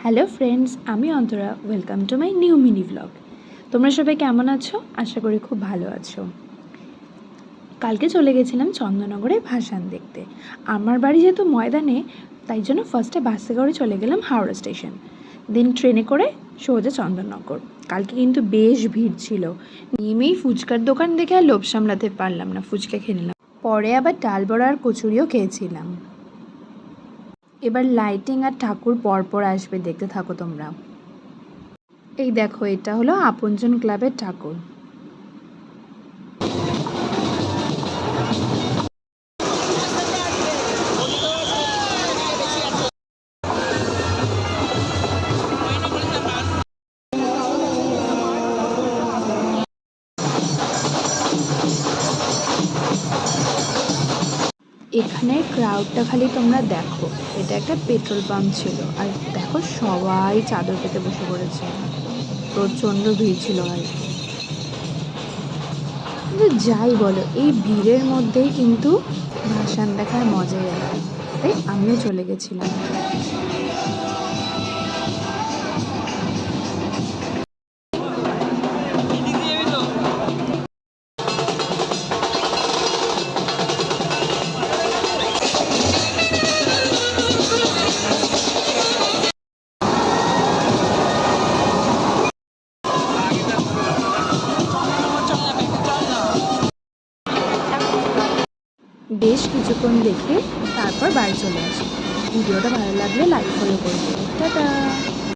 Hello friends, আমি Antara. Welcome to my new mini blog. তোমরা সবাই কেমন আছো? আশা করি খুব ভালো আছো। কালকে চলে গেছিলাম চন্দননগরে ভাসান দেখতে। আমার বাড়ি যেহেতু ময়দানে, তাই জন্য ফার্স্টে বাসে করে চলে গেলাম হাওড়া স্টেশন, দেন ট্রেনে করে সোজা চন্দননগর। কালকে কিন্তু বেশ ভিড় ছিল। নেমেই ফুচকার দোকান দেখে আর লোভ সামলাতে পারলাম না, ফুচকা খেয়ে নিলাম। পরে আবার ডাল বড়া আর কচুরিও খেয়েছিলাম। এবার লাইটিং আর ঠাকুর পরপর আসবে, দেখতে থাকো তোমরা। এই দেখো, এটা হলো আপনজন ক্লাবের ঠাকুর। এখানে ক্রাউডটা খালি তোমরা দেখো। এটা একটা পেট্রোল পাম্প ছিল, আর দেখো সবাই চাদর পেতে বসে পড়েছে। প্রচণ্ড ভিড় ছিল আর কি। কিন্তু যাই বলো, এই ভিড়ের মধ্যেই কিন্তু ভাসান দেখার মজাই আলাদা। তাই আমিও চলে গেছিলাম। বেশ কিছুক্ষণ দেখে তারপর বাড়ি চলে আসি। ভিডিওটা ভালো লাগলে লাইক ফলো করবে। টাটা।